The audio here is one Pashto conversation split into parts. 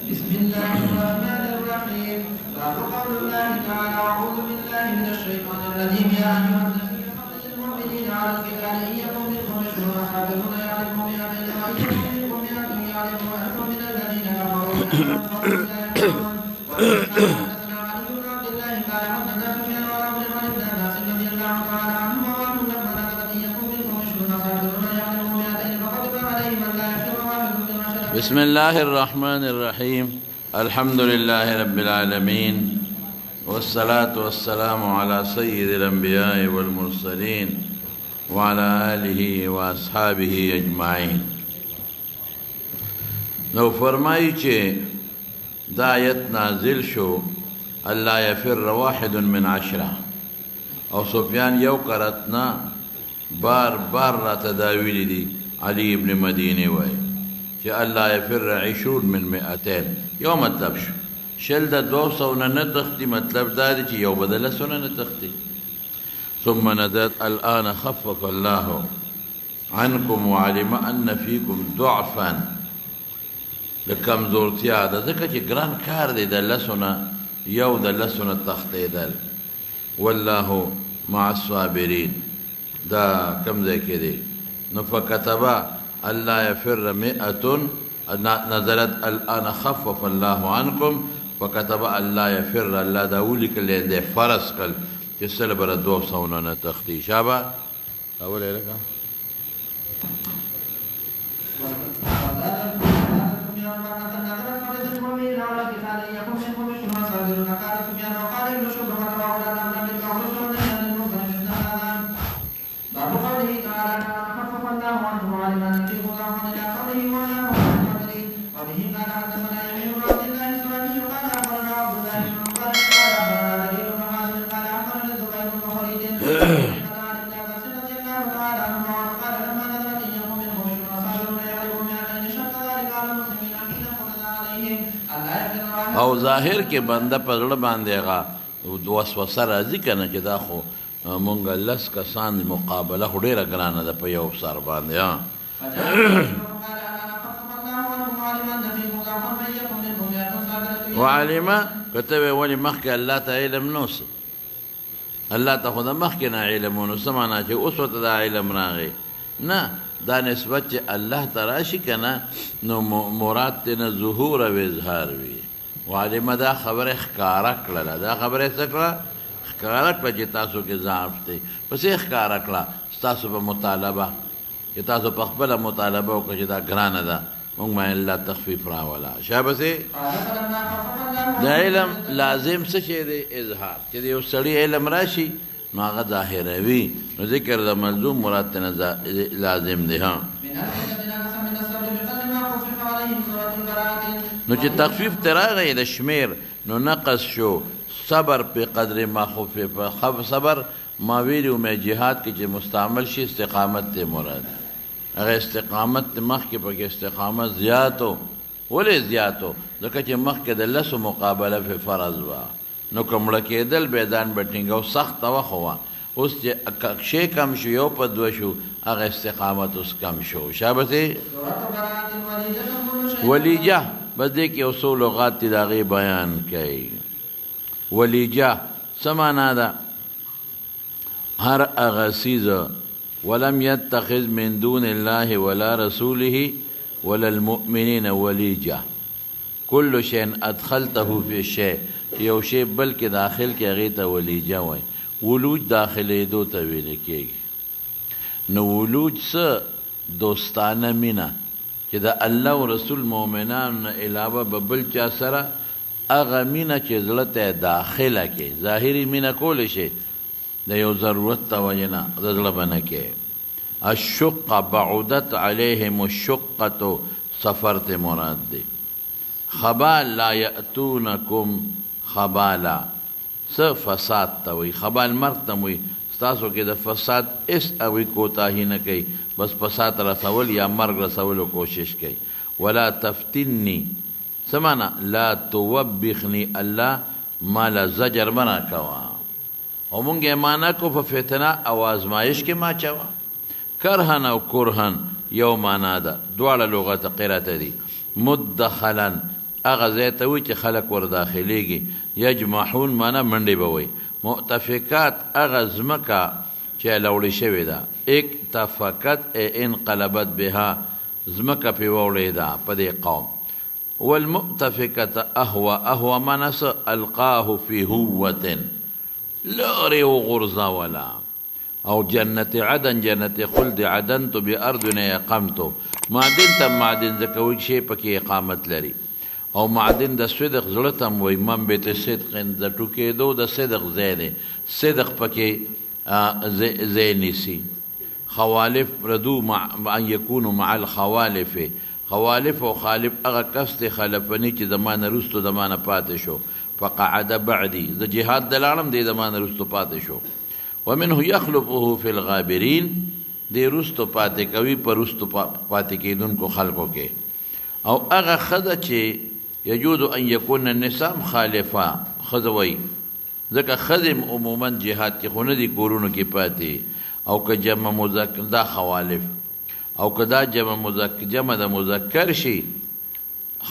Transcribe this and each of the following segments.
بسم الله الرحمن الرحيم. باب قول الله تعالى أعوذ بالله من الشيطان الرجيم. يا أيها الذين فضل المؤمنين على القتال إن يكن منكم 20 صابرون يعلمهم مئتين وإن يكن منكم 100 يعلمهم ألف من الذين كفروا حدثنا علي بن عبد الله قال حدثنا سفيان عن عمرو بن عباس رضي الله تعالى عنه وعنه لما نزلت إن يكن منكم 20 صابرون يعلمهم مئتين فقد عليه من لا يخشى واحد بما شرع. بسم الله الرحمن الرحيم. الحمد لله رب العالمين والصلاة والسلام على سيد الأنبياء والمرسلين وعلى آله وأصحابه أجمعين. نو فرمائی چې دا آیت نازل شو اللہ یفر واحد من 10 او سفیان یو قراتنا بار بار را تداویلی دی علی ابن مدینی وای چې اللہ یفر 20 من 200 یو مطلب شو شل دا 200 نه تختی مطلب دا دی چې یو بدله سونه نه تختی. ثم نزلت الآن خفف الله عنكم وعلم أن فيكم ضعفا لکمزورتیا ده ځکه چې ګران کار دی د لسونه یو د لسونه تختیدل. والله مع الصابرین دا کم ځای کې دی. نو فکتب الله یفر 100 نزلت الآن خفف الله عنكم فكتب الله یفر الله دا ولیکلی دی فرض کړ چې سل بره 200 نه تختی. شابه اول یې لکه او ظاهر کې بنده په زړه باندې هغه وسوسه راځي که نه چې دا خو مونږ لس کسان مقابله خو ډېره ګرانه ده په یو سر باندې. وعلمه که ته وایې ولې مخکې الله ته علم نه اوس الله ته خو د مخکې نه علم و نو څه معنا چې اوس ورته دا علم راغی نه دا نسبت چې الله ته راشي که نه نو مراد ترې نه ظهور او اظهار وي. وعلمه دا خبره ښکاره کړله دا خبره څه کړه ښکاره کړه چې تاسو کې ضعف دی. پس یې ښکاره کړه ستاسو په مطالبه چې تاسو په خپله مطالبه وکړه چې دا ګرانه ده مونږ باندې الله تخفیف راوله. شابسې د علم لازم څه شی دی اظهار چې د یو سړي علم راشي نو هغه ظاهروي نو ذکر د ملزوم مراد ته لازم دی. ها نو چې تخفیف ته راغی د شمیر نو نقص شو صبر په قدر ما خفف. صبر ما ویلو مې جهاد کې چې مستعمل شي استقامت ته مراد هغه استقامت مخکې پکې استقامت زیاتو. ولې زیاتو ځکه چې مخکې د لسو مقابله په فرض وه نو کمړه کېدل میدان به ټینګه سخته وخه وه. اوس چې شی کم شو یو په دوه شو هغه استقامت اوس کم شو. شابسې ولیجه بس دې کې یو څو لغات دي د هغې بیان کوي. ولیجه څه معنا ده هر هغه څیزه ولم يتخذ من دون الله ولا رسوله ولا المؤمنين وليجة كل شيء ادخلته في شيء یو شی بل کې داخل کې هغې ته ولیجه وایي. ولوج داخلېدو ته ویل کېږي. نو ولوج څه دوستانه مینه چې د الله او رسول مؤمنانو نه علاوه به بل چا سره هغه مینه چې زړه ته داخله کې ظاهري مینه کولی شي د یو ضرورت ته وجې نه د زړه به نه کې. الشقه بعدت علیهم الشقة سفر ته مراد دی. خبال لا یأتونکم خبالا څه فساد ته وایي. خبال مرګ ته وایي ستاسو کې د فساد اس هغوی کوتاهي نه کوي بس فساد رسول یا مرګ رسولو کوشش کوي. ولا تفتنی څه معنا لا توبخنی الله مالا زجر منع کوه او مونږ یې معنا کو په فتنه او آزمایش کې ما چوه. کرهن او کرهن یو معنا ده دواړه لغت قرأت دي. مدخلا هغه ځای ته وي چې خلک ور داخلیږي. یجمحون معنا منډې به وي. مؤتفکات هغه ځمکه چې لوړې شوې ده. اکتفکت انقلبت بها ځمکه پې واوړېده په دې قوم. والمؤتفکة اهوه معنا څه القاه فی هوة لرې وغورځوله. او جنت عدن جنت خلد عدنت بأرضنا اقمتو معدن ته معدن ځکه وایي چې پکې اقامت لري. او معدن د صدق زړه ته هم وایي منبت صدق د ټوکېدو د صدق ځای دی. صدق پکې ځای نیسي. خوالف ردو ان یکونو مع الخوالف. خوالف او خالف هغه کس دی خلفني چې زمانه رستو زمانه پاتې شو. فقعد بعدي د جهاد د لاړم دی زمانه رستو پاتې شو. ومنه يخلفه في الغابرين دی رستو پاتې کوي پر رستو پاتې کېدونکو خلکو کې. او هغه ښځه چې یجوز ان یکون النساء خالفه ښځه وایي ځکه ښځې عموما جهاد کې خو نه دي کورونو کې پاتې. او که جمع مذکر دا خوالف او که دا جمع د مذکر شي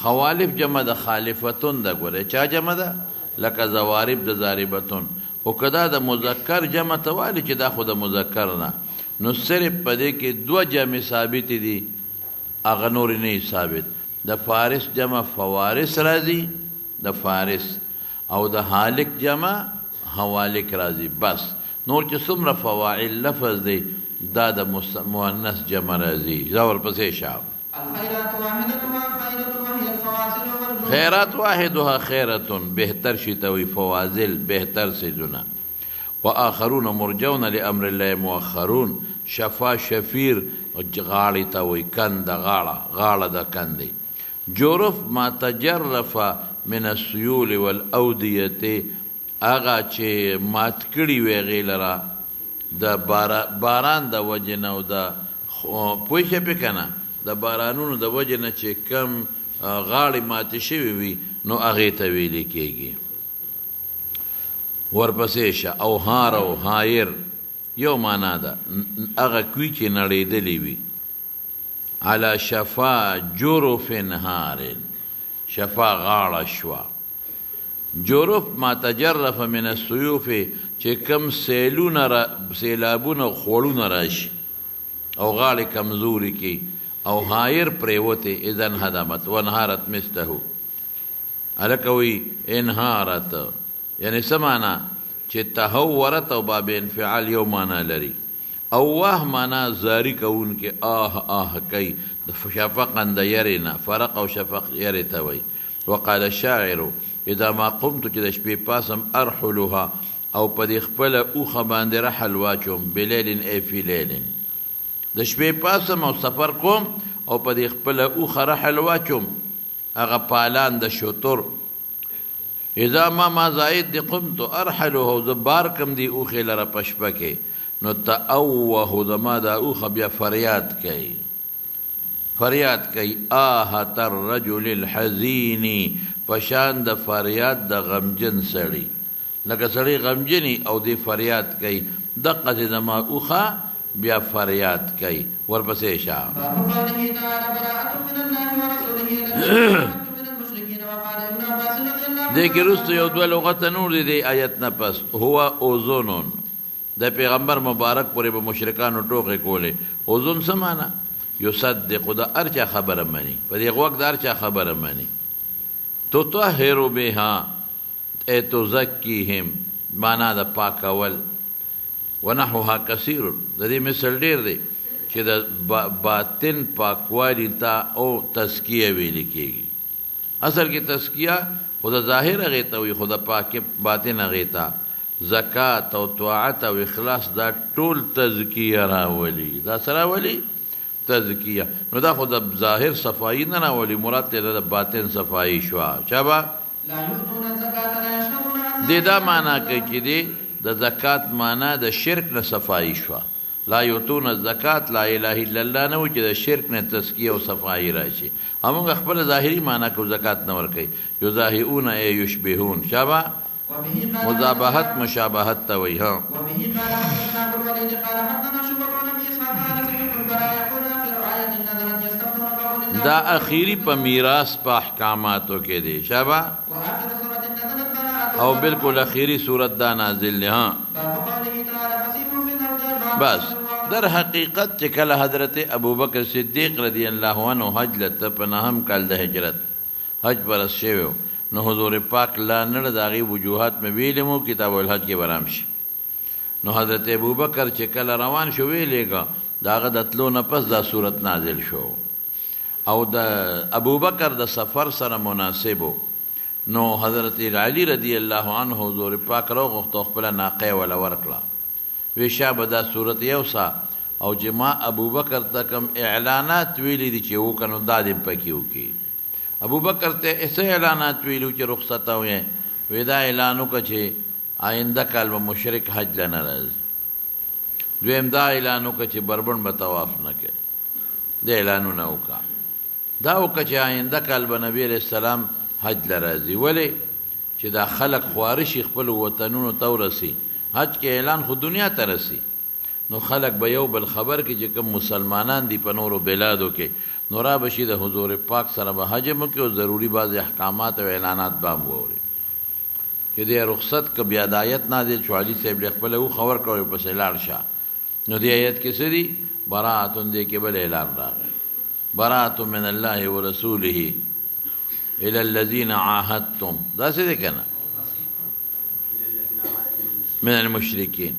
خوالف جمع د خالفتون ده. ګوره چا جمع ده لکه زوارب د زاربتون. او که دا د مذکر جمع ته والي چې دا خو د مذکر نه نو صرف په دې کې دوه جمع ثابت دي هغه نور نه ثابت. د فارس جمع فوارس راځي د فارس او د هالک جمع هوالک راځي بس. نور چې څومره فواعل لفظ دی دا د مؤنث جمع راځي. زور پسې شاو خیرات واحدها خیرة بهتر شي ته وي فواضل بهتر سيزونه. واخرون مرجون لامر الله مؤخرون. شفا شفیر غاړې ته وي کند غاړه د کندې. جرف ما تجرف من السيول والاوديه هغه چې مات کړي وي هغې لره د باران د وجې نه او د پوه شوې پې که نه د بارانونو د وجې نه چې کم غاړې ماتې شوي وي نو هغې ته ویلې کېږي. ورپسې شه او هار او هایر یو معنا ده هغه کوي چې نړېدلې وي. علی شفا جرف هار شفا غاړه شوه. جرف ما تجرف من السیوف چې کم سیلابونه خوړونه راشي او غاړې کمزوري کې او هایر پریوتې اذن هدمت وانهارت مثله. هلکه وی انهارت یعنی څه معنا چې تهورت او باب انفعال یو معنا لري. او واه معنا زاری کوونکې آه کوي د شفقن د یرې نه فرق او شفق یرې ته وایي. وقال الشاعر اذا ما قمت چې د شپې پاسم ارحلها او په دې خپله اوښه باندې رحل واچوم بلیل ای فی لیل د شپې پاسم او سفر کوم او په دې خپله اوښه رحل واچوم هغه پالان د شتر. اذا ما زاید دی قمت ارحله زه بار کم دی اوښې لره په شپه کې نو تأوه زما دا اوښه بیا فریاد کوي فریاد کوي آهت الرجل الحزین پشان د فریاد د غمجن سړي لکه سړی غمجني او دی فریاد کوي دقسې زما اوښه بیا فریاد کوي. ورپسې شه دې کې وروسته یو دوه لغته نور دي دی آیت نه پس هو اوزونون د پیغمبر مبارک پورې به مشرکانو ټوکې کولې. اوزون څه معنا یصدق د هر چا خبره مني په دې غوږ د هر چا خبره مني. تطهر بها ای تزکیهم معنا د پاکول. ونحوها کثیر د دې مثل ډېر دی چې د باطن پاکوالي ته او تزکیه ویل کېږي. اصل کې تزکیه خو د ظاهر هغې ته وي خو د پاک باطن هغې ته زکات او طاعت او اخلاص دا ټول تزکیه راولي. دا څه راولي تزکیه. نو دا خو د ظاهر صفایي نه راولي مراد ته د باطن صفایي شوه. چا دې دا معنا کوي چې دی د زکات معنا د شرک نه صفایي شوه. لا یؤتون الزکات لا اله الا الله نه و چې د شرک نه تزکیه او صفایي راشي. همونږ خپله ظاهري معنا کو زکات نه ورکوي. یضاهئون ای یشبهون شابه مذابحت مشابهت ته وایي. ها دا اخیری په میراث په احکاماتو کې دی شابه وآخر سورة نزلت براءة او بالکل اخیری صورت دا نازل دی ها باب قوله تعالى فسيحوا في الأرض أربعة بس در حقیقت چې کله حضرت ابوبکر صدیق رضی الله عنه حج لته په نهم کال د هجرت حج پر شوی نو حضور پاک لا نړ داغي وجوهات مې ویلمو کتاب الحج کې برام شي نو حضرت ابوبکر چې کله روان شو ویلېګا داغه دتلو نه پس دا صورت نازل شو او د ابوبکر د سفر سره مناسبو نو حضرت علی رضی الله عنه حضور پاک راغوښته خپل ناقه ولا ورکړه ویشا بدا صورت یوسا او جما ابوبکر تکم اعلانات ویلی دي چې وکنو دادم پکیو کی ابوبکر ته ایسه اعلانات ویلو چې رخصت وې ودا اعلانو کچې آینده کال به مشرک حج لنه راځي دویم دا اعلانو کچې بربند به طواف نه کوي د اعلانونه وکا دا وکړه چې آینده کال به نبی علیہ السلام حج لراځي ولی چې دا خلق خوارشي خپل وطنونو ته ورسي حج کې اعلان خو دنیا ته رسي نو خلق به یو بل خبر کې چې کوم مسلمانان دی په نورو بلادو کې نو را بشي د حضور پاک سره به حج مو کې او ضروری بعض احکامات او اعلانات بام ووري چې د رخصت ک بیا د آیت نازل شو علي صاحب خپل او خبر کوي په سلال شه نو دی آیت کې سری براءتون دی کې بل اعلان راغی براءت من الله ورسوله الى الذين عاهدتم دا څه دی کنه من المشرکین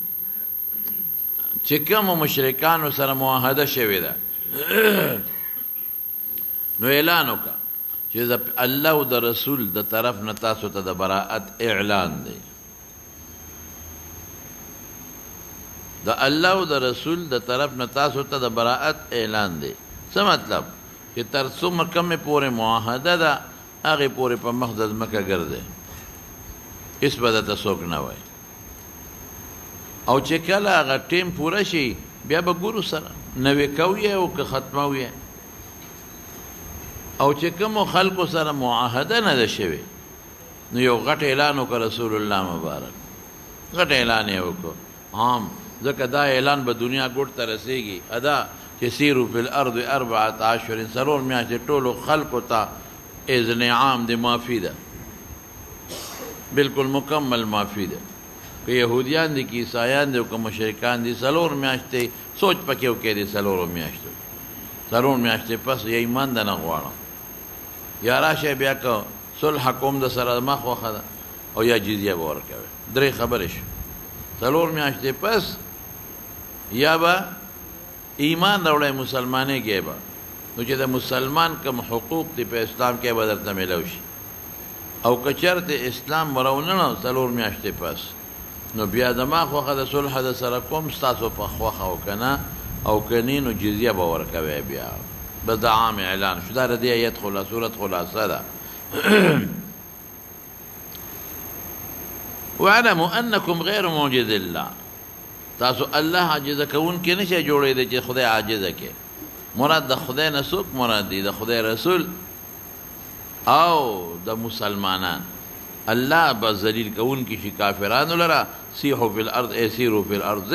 چې کوم مشرکانو سره معاهده شوې ده نو اعلان وکړه چې الله او د رسول د طرف نه تاسو ته د براءت اعلان دی د الله او د رسول د طرف نه تاسو ته د براءت اعلان دی څه مطلب چې تر څومره کمه پورې معاهده ده هغه پورې په مقصد مکه ګرځي اس بدته څوک نه وای او چې کله هغه ټیم پوره شي بیا به ګورو سره نوې کوي او که ختموي او چې کوم خلکو سره معاهده نه ده شوې نو یو غټ اعلان وکړ رسول الله مبارک غټ اعلان یې وکړ عام ځکه دا اعلان به دنیا ګوټ ته رسېږي ادا چې سیرو فی الارض 14 سرور میاشتې ټولو خلکو ته اذن عام دی معافي ده بالکل مکمل معافي ده که یهودیان دي که عیسایان دي او که مشرکان دي څلور میاشتې سوچ پکې وکړي دي څلورو میاشتې پس یې ایمان ده نه غواړم یا راشه بیا که صلح کوم د سره مخ وخه ده او یا جزیه به ورکوي درې خبرې شو څلور میاشتې پس یا به ایمان راوړی مسلمانۍ کې به نو چې د مسلمان کوم حقوق دي په اسلام کې به درته میلاو شي او که چېرته اسلام ورونه څلور میاشتې پس نو بیا د ما خوښه د صلح د سره کوم ستاسو په خوښه او که نه او که نه نو جزیه به ورکوی بیا بس د عام اعلان شو دا د دې ایت صورت خلاصه ده واعلموا انکم غیر معجز الله تاسو الله عاجزه کوونکي نشئ جوړېدی چې خدای عاجزه کې مراد د خدای نه څوک مراد دی د خدای رسول او د مسلمانان الله به ذلیل کوونکي شي کافرانو لره سیحوا فی الارض سیروا فی الارض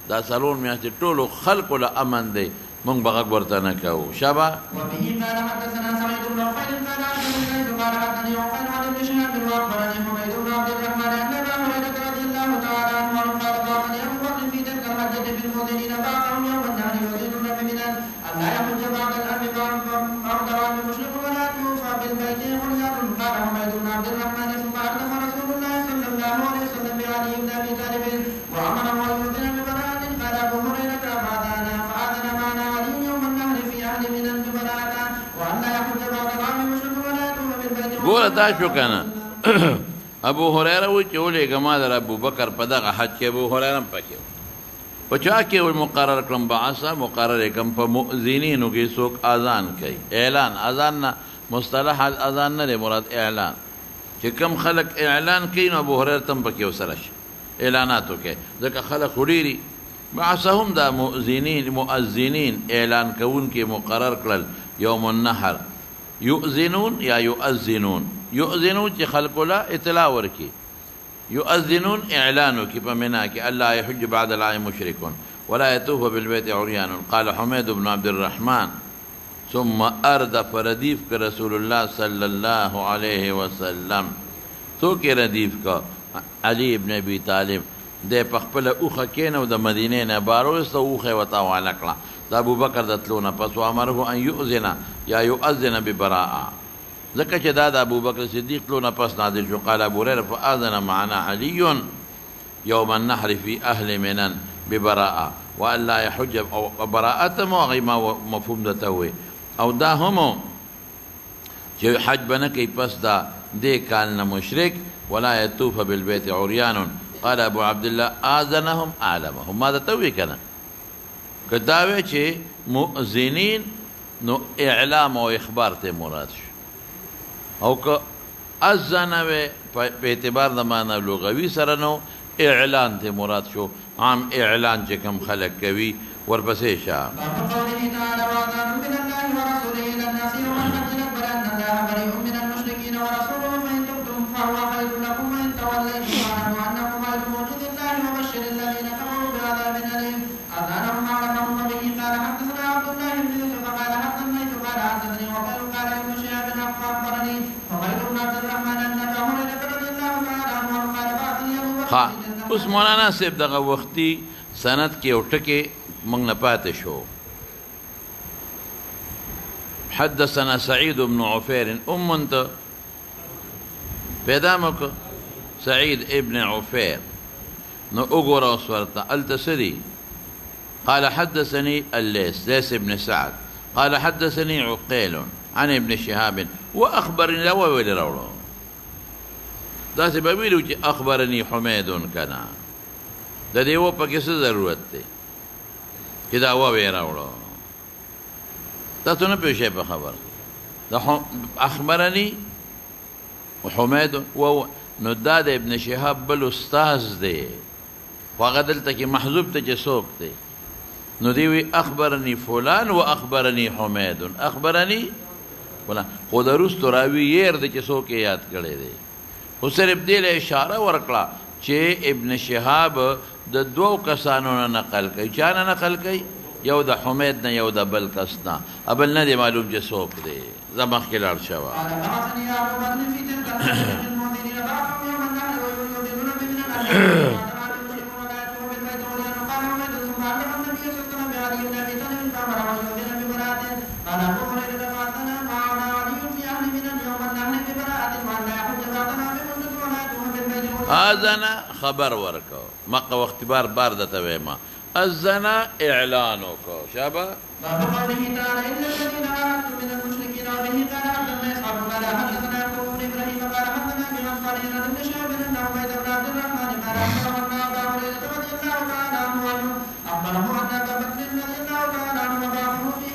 دا څلور میاشتې ټولو خلقو له امن دی مونږ به غږ ورته نه کوو شابه وبه قال حدثنا سعيد بن عقيل قال حدثنا قال حدثني عقيل عن ابن شهاب واخبرني حميد بن عبد الرحمن ان ابا هريره رضي الله تعالى عنه قال قال ابو بكر في تلك الحجه بالمؤذنين بعضهم يوم النهر يؤذنون بمنى ان لا يحج بعد الارض بعد العام مشرك ولا توفى بالبيت حجاج قال حميد بن عبد الرحمن ثم اردف رسول الله صلى الله عليه وسلم بعلي بن ابي طالب وامره ان يؤذن ببراءه قال ابو هريره فاذن معنا علي يوم النهر في اهل منى ببراءه وان لا يحج بعد العام مشرك ولا يطوف بالبيت ګوره دا شو کنه ابو هريره و چې ولېږه ما در ابو بکر په دغه حج کې ابو هريره هم پکې په چا کې مقرر کړم بعثه مقرر کړم په مؤذنینو کې څوک اذان کوي اعلان اذان نه مصطلح اذان نه مراد اعلان چې کم خلق اعلان کوي نو ابو هريره تم پکې وسره شي اعلاناتو کې ځکه خلق وړيري بعثهم دا مؤذنین اعلان کوون کې مقرر کړل یوم النحر یؤذنون یا یؤذنون یؤذنون چې خلق لا اطلاع ورکی يؤذنون اعلانوا كيف مناك الا يحج بعد العام مشرك ولا يطوف بالبيت عريان قال حميد بن عبد الرحمن ثم اردف ردیف کا رسول اللہ صلی اللہ علیہ وسلم تو کې ردیف کا علی ابن ابی طالب د پخپل اوخه کینو د مدینه نه باروسته اوخه وتا والکړه د ابو بکر د تلونه پس امره ان یؤذن یا یؤذن ببراءه ځکه چې دا د ابو بکر صدیق تلونه پس نازل شو قال ابو هريره فاذن معنا علي يوم النحر في اهل منن ببراءه وان لا يحج او براءه ما مفهوم ده توي او دا هم چې حج بنه کوي پس دا دې کال نه مشرک ولا يطوف بالبيت عريان قال ابو عبد الله اذنهم اعلمهم ماذا توي کنه کداوی چې مؤذنین نو اعلام او اخبار ته مراد شو او که اذن په اعتبار د معنا لغوي سره نو اعلان ته مراد شو عام اعلان چې کوم خلق کوي ورپسې شه اوس مولانا صاحب دغه وختي سند کې او ټکي موږ نه پاتې شو حدثنا سعيد بن عفير انت پیدا مکو سعيد ابن عفير نو وګوره اوس ورته التسري قال حدثني ليس بن سعد قال حدثني عقيل عن ابن شهاب واخبرني لو ويل راوړو دا سه به ویلو چې اخبرني حمید کنا د دې و پکې څه ضرورت دی چې دا و راوړو تاسو نه پېښه په خبر دا اخبرني حمید و نو دا د ابن شهاب بل استاد دی هغه دلته کې محذوب ته چې څوک دی نو دی وی اخبرني فلان و اخبرني حمید اخبرني فلان خو درست راوی ير د چې څوک یاد کړي دی خو صرف دې له اشاره ورکړه چې ابن شهاب د دوو کسانو نه نقل کوي چا نه نقل کوي یو د حمید نه یو د بل کس نه ابل نه دی معلوم چې څوک دی زه مخکې لاړ شوه آذنا خبر ورکو مقا وقت بار دته ویما الزنا اعلانو کو شابه باب قوله تعالى إلا الذين عاهدتم من المشركين وبه قال حدثنا إسحاق قال حدثنا يعقوب بن إبراهيم قال حدثنا بن قال إن ابن شهاب أن عبيد بن عبد الرحمن قال أخبرنا أبا هريرة رضي الله تعالى عنه أخبره أن أبا بكر رضي الله تعالى عنه وضعه في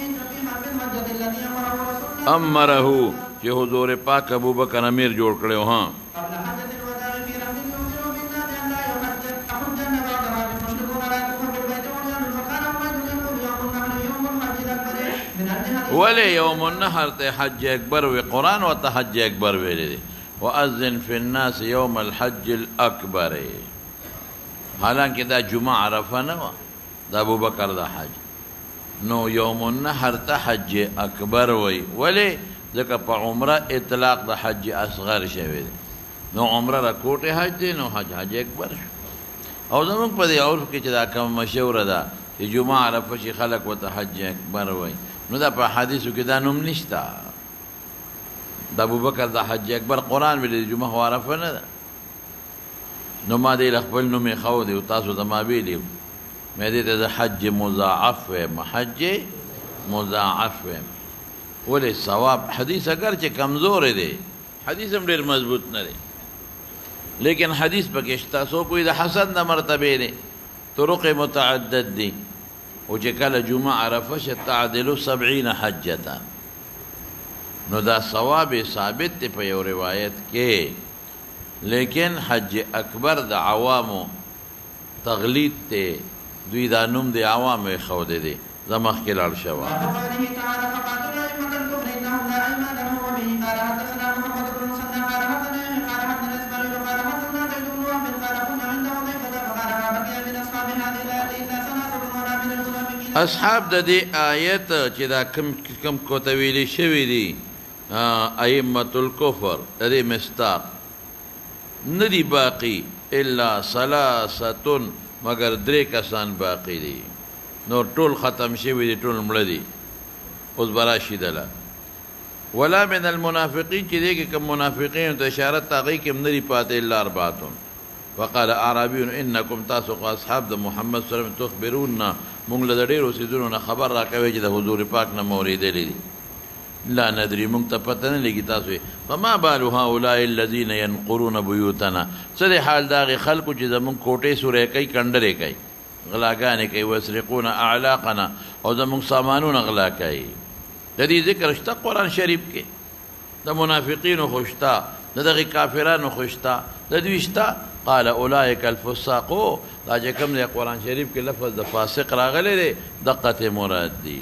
حرب المجد الذي أمره رسول الله امره چې حضور پاک ابو بکر امیر جوړ کړو ها قبل حجة الوداع في رحم يخبر بالناس أن لا يحجن بعدها بالمشركون ولا يطوف بالبيت عريان فقال عبيد يقول يوم النحر يوم الحج الأكبر من أجل ولی یوم النحر ته حج اکبر وی قرآن و ته حج اکبر ویلی دی وأذن فی الناس یوم الحج الاکبر حالانکه دا جمعه عرفه نه و دا ابو بکر دا حج نو یوم النحر ته حج اکبر وی ولی ځکه په عمره اطلاق د حج اصغر شوی دی نو عمره را کوټه حج دی نو حج اکبر شو او زموږ په دې عرف کې چې دا کوم مشهوره ده چې جمعه عرفه چې خلک ورته حج اکبر وایي نو دا په حدیثو کې دا نوم نشته د ابوبکر د حج اکبر قرآن ویلي جمعه خو عرفه نه ده نو ما دې له خپل نوم یې ښودی او تاسو ته ما ویلي مې دې ته د حج مضاعف وایم حج مضاعف وایم ولې ثواب حدیث اگر چې کمزور دی حدیث هم ډېر مضبوط نه دی لیکن حدیث پکې شته سو کوئی د حسن د مرتبه دی طرق متعدد دی او چې کله جمعه عرفه شه تعدل 70 حجه نو دا ثواب ثابت دی په یو روایت کې لیکن حج اکبر د عوامو تغلید ته دوی دا نوم د عوامو خوده دی زمخ کې لاړ شو اصحاب د دې آیت چې دا کم کوته ویلي شوي دي ائمة الکفر د دې مصداق نه دي باقي الا ثلاثه مگر درې کسان باقي دي نور ټول ختم شوي دي ټول مړه دي اوس به راشي دله ولا من المنافقین چې دی کې کوم منافقین ته اشاره هغوی کې هم نه دي پاتې الا اربعه وقال اعرابي انکم تاسو خو اصحاب د محمد صلی الله علیه وسلم تخبروننا مونږ له د ډېرو څیزونو نه خبر راکوئ چې د حضور پاک نه مو اورېدلي دي لا ندري مونږ ته پته نه لګي تاسو فما بال هؤلاء الذين ينقرون بيوتنا څه د حال د هغې خلکو چې زمونږ کوټې سورې کوي کنډرې کوي غلاګانې کوي ويسرقون اعلاقنا او زمونږ سامانونه غلا کوي د دې ذکر شته قرآن شریف کې د منافقینو خو شته د دغې کافرانو خو شته د دوی شته قال اولئک الفساق دا چې کوم دی قرآن شریف کې لفظ د فاسق راغلی دی دقت مراد دی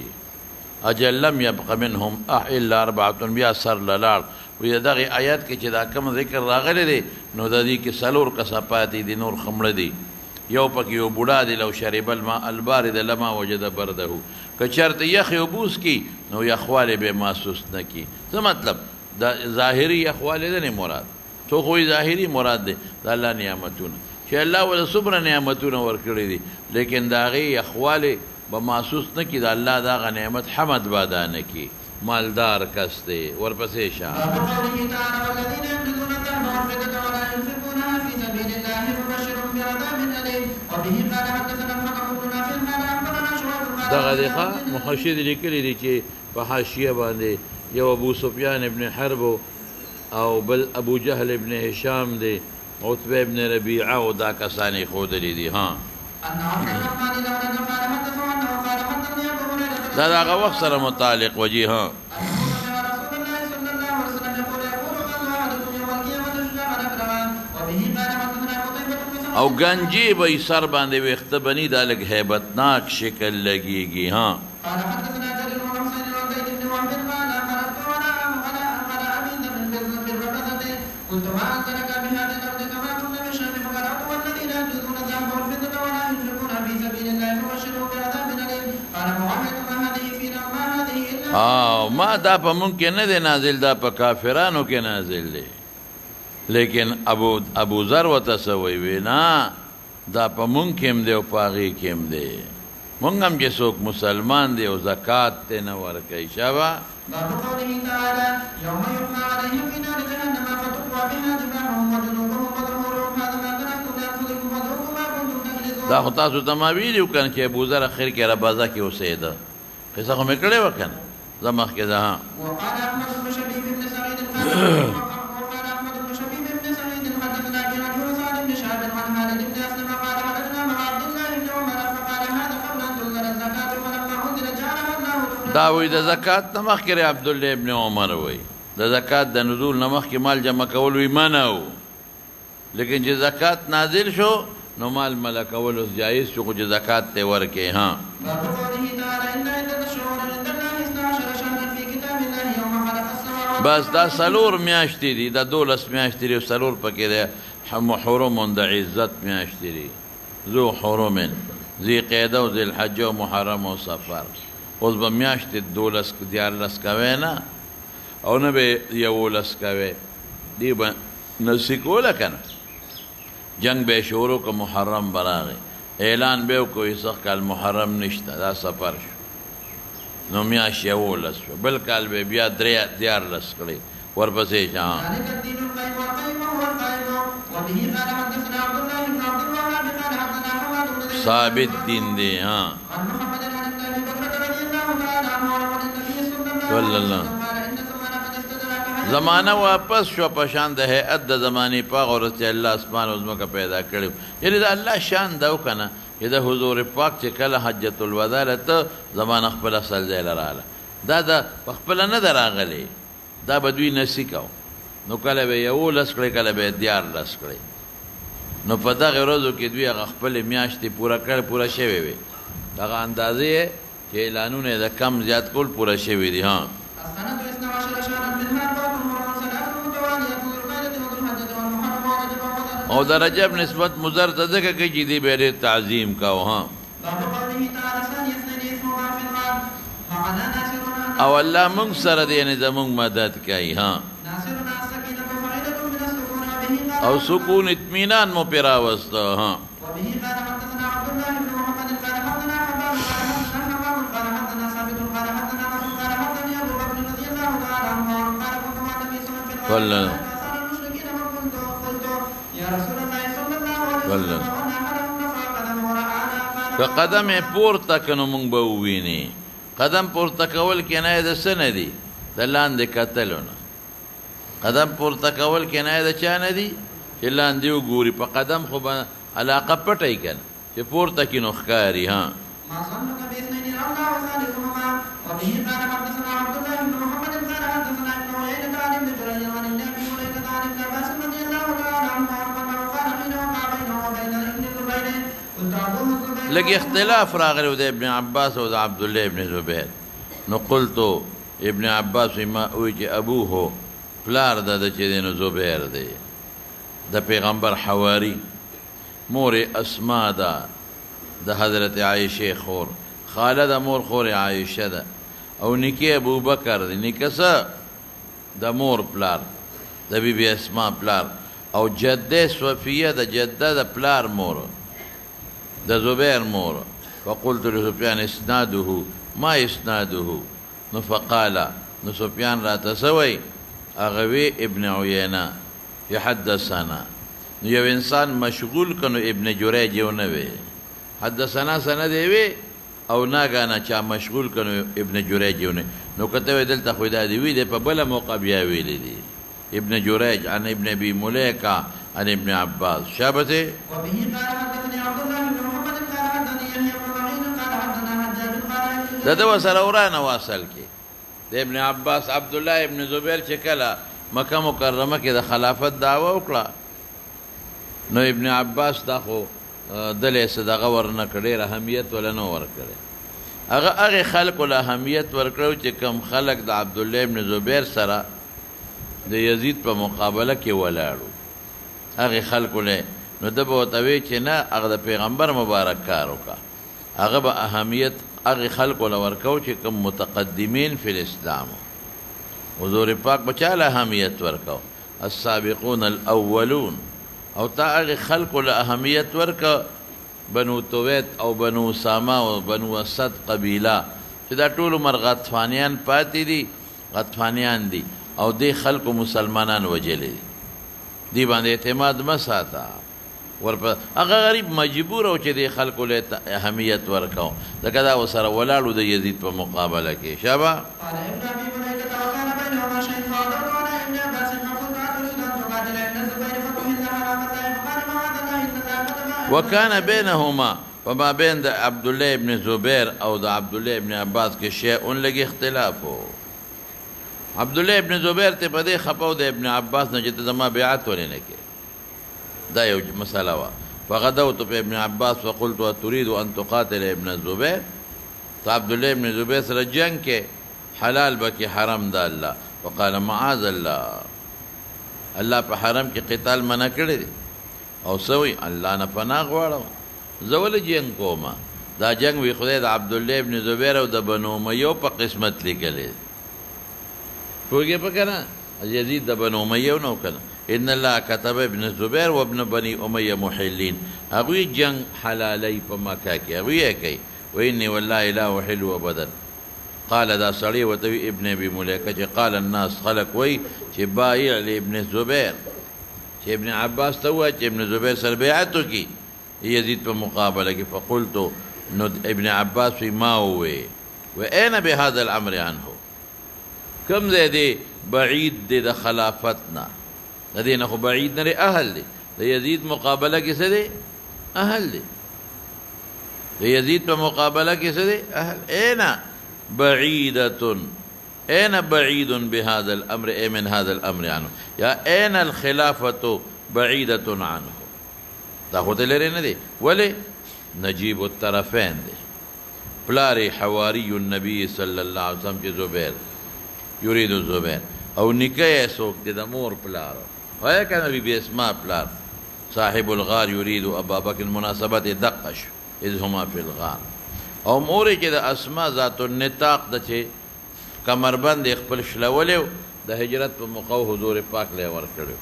اجل لم يبق منهم الا اربعه بیا سر للاړ وی دغې آیات کې چې دا کوم ذکر راغلی دی نو د دې کې څلور کسه پاتې دي نور خمړه دي یو پکې یو بوډا دی لو شرب الماء البارد لما وجد برده که چېرته یخ اوبوس کی نو یخوالی به محسوس نه کی څه مطلب دا ظاهري یخوالی نه مراد تو خو ظاهري مراد دی د الله نعمتونه چې الله ول صبر نعمتونه ورکړي دي لیکن د هغې یخوالی به محسوس نه کی د الله د هغه نعمت حمد به ادا نه کی مالدار کس دی ورپسې شه دغه دی ښه محشد لیکلی دی چې په حاشیه باندې یو ابو سفیان ابن حرب او بل ابو جهل ابن هشام دی عتبه ابن ربیعه او دا کسان یې ښودلي دي ها دا د هغه وخت سره متعلق وجي ها او گنجی به سر باندې ویخته بنی دا لږ هیبتناک شکل لګیږي ها ما دا په مونږ کې نه دی نازل دا په کافرانو کې نازل دی لیکن ابو ذر ورته څه وایي نه دا په مونږ کې هم دی او په هغې کې هم دی مونږ هم چې څوک مسلمان دی او زکات ته نه ورکوي شابه دا خو تاسو ته ما ویلي و کنه چې ابوذر اخر کې ربازه کې اوسېده قصه خو مې کړې وه کنه زه مخکې ده ها دا وایي د زکات نه مخکې عبدالله ابن عمر وایي د زکات د نزول نه مخکې مال جمع کول وی منع و لیکن چې زکات نازل شو نو مال ملکول اوس جایز شو خو چې زکات ته ورکې ها بس دا څلور میاشتې دي دا 12 میاشتې دي او څلور پکې دی حرم د عزت میاشتې دي ذو حرم ذی قعده او ذی الحجه او محرم او سفر اوس به میاشتې 12 کوی نه او نه به 11 کوی دی به نسی کوله که نه جنگ به شروع که محرم براغی اعلان به وکړو سخت کال محرم نشته دا سفر شو نو میاشت 11 شو بل کال به بیا 13 کړی ورپسې شه ثابت دین دی ها صلی الله زمانہ واپس شو پشان د هيئت د زمانه پاک اور چې الله اسمان او زمکه پیدا کړو یعنی دا الله شان دا وکنه چې د حضور پاک چې کله حجۃ الوداع لته زمانه خپل اصل ځای لراله دا د خپل نه دراغلی دا بدوی نسی کو نو کله به یو لس کړي کله به 14 کړي نو په دغه ورځو کې دوی خپل میاشتې پورا شوی وي دغه اندازې چې اعلانونه د کم زیات کول پورا شوی دي ها او د رجب نسبت مضر ته ځکه کوي چې دی به ډېر تعظیم کوو ها ومعنا ناصرنا او الله موږ سره دی یعنی زموږ مدد کوي. ها ناصرنا السكينة فائدة من السكون وبه قال او سکون اطمینان مو پی راوسته. ها وبه قال حدثنا عبد الله بن محمد قال حدثنا حباب قال حدثنا حباب قال حدثنا ثابت قال حدثنا نصر قال حدثني ابو بكر رضي الله تعالى عنه قال كنت مع النبي صلى الله عليه وسلم في الغار فسال المشركين فقلت يا رسول الله صلى الله عليه وسلم وانا حرمنا فقدم وراءنا قال که قدم پورته کنو مونږ به وویني. قدم پورته کول کنایه د څه نه دي؟ د لاندې کتلو نه. قدم پورته کول کنایه د چا نه دي؟ چې لاندې وګوري. په قدم خو به علاقه پټی کنه چې پورته کي نو ښکاري. ها ما ظنك باثنين الله وثالثهما وبه قال حدثنا عبد الله بن محمد قال حدثنا ابن عيينة عن ابن جريج عن النبي مليكة عن ابن عباس رضي الله تعالى عنهما انه قال حين وقع بينه وبين ابن الزبير قلت ابوه الزبير لږ اختلاف راغلی و د ابن عباس او د عبدالله ابن زبیر. نو قلتو ابن عباس ما وی چې ابوه پلار د چې دی نو زبیر دی د پیغمبر حواری. مور اسما ده د حضرت عایشه خور. خاله د مور خور عایشه ده. او نیکه ابو بکر دی. نیکه څه د مور پلار د بیبي اسما پلار. او جده صفیه د جده د پلار مور د زبیر مور. فقلت لسفیان اسناده ما اسناده. نو فقال نو سفیان را تسوی اغوی ابن عیینه یحدثنا. نو یو انسان مشغول کنو ابن جریج یو نه وی حدثنا سند وی او ناګانا چا مشغول کنو ابن جریج یو نه. نو کته دلته خو دا دی وی د په بل موقع بیا ویلی دی ابن جریج عن ابن ابي مليكه عن ابن عباس شابته. وبه قال حدثني عبد الله بن محمد قال حدثني يحيى بن معين قال حدثنا حجاج قال د وسره ورانه واصل کې د ابن عباس عبدالله ابن زبیر چې کله مکه مکرمه کې د خلافت دعوه وکړه نو ابن عباس دا خو دلې صدقه ورنه کړې اهمیت ولا نه ورکړي. هغه خلکو له اهمیت ورکړو چې کم خلک د عبدالله ابن زبیر سره د یزید په مقابله کې ولاړو. هغه خلکو له نو د به ورته وی چې نه هغه د پیغمبر مبارک کار وکړه. هغه به اهمیت هغه خلکو له ورکو چې کم متقدمین فی الاسلام. حضور پاک بچاله اهمیت ورکو السابقون الاولون. او تا هغه خلکو له اهمیت ورکه بنو تویت او بنو اسامه او بنو اسد قبیله چې دا ټول عمر غطفانیان پاتې دي. غطفانیان دي او دې خلکو مسلمانان وجلې دی باندې اعتماد مساته ورپه. هغه غریب مجبور او چې دې خلکو له اهمیت ورکاو ځکه دا وسره ولاړو د یزید په مقابله کې. شابه قال ابن ابي مليكة وكان بينهما شيء فاضل على ابن عباس فقلت اتريد ان تقاتل ابن الزبير فقهن على قتله فقال معاذ الله ان الله قد وكان بينهما وما بين د عبدالله ابن زبیر او د عبدالله ابن عباس کې شیء لږ اختلاف و. عبدالله ابن زبیر ته په دې خپاو د ابن عباس نه چې ته زما بیعت ولې نه کې. دا یو مسله وه. فغدوت په ابن عباس فقلت اتريد ان تقاتل ابن الزبير. تو عبدالله ابن زبیر سره جنگ کې حلال به کې حرام ده الله. وقال معاذ الله الله په حرم کې قتال منع کړی دی او سوی الله نه پناه غواړم زه ولې جنګ کوم. دا جنگ وی خدای د عبدالله ابن زبیر او د بنو امیه په قسمت لیکلی. پوهېږې په که نه یزید د بنو امیه نه کنه ان الله كتب ابن الزبير وابن بني اميه محلين. هغوی جنگ حلالی په مکه کې هغوی یې کوي. واني والله لا احل ابدا. قال دا سړی ورته وي ابن ابي مليكه چې قال الناس خلق وی چې بایع لابن الزبير چې ابن عباس ته ووایه چې ابن زبیر سره بیعت وکړي یزید په مقابله کې. فقلت نو ابن عباس وی ما ووی واين بهذا الامر عنه. کم ځای دی بعید دی د خلافت نه د دې نه خو بعید نه اهل دی. د یزید مقابله کې څه دی اهل دی. د یزید په مقابله کې څه دی اهل. اینا بعیدة أين بعيد بهذا الأمر أي من هذا الأمر عنه يا أين الخلافة بعيدة عنه. تاخذ لري نه دي ولي نجيب الطرفين دي. پلار حواري النبي صلى الله عليه وسلم کې زبير يريد الزبير او نکه سوک دي د مور پلار وای کنه بي اسماء پلار صاحب الغار يريد ابا بكر مناسبت دقش اذ هما في الغار. او مور چې د اسما ذات النطاق د چې کمربند خپل شلولیو د هجرت په موقع حضور پاک له ورکړو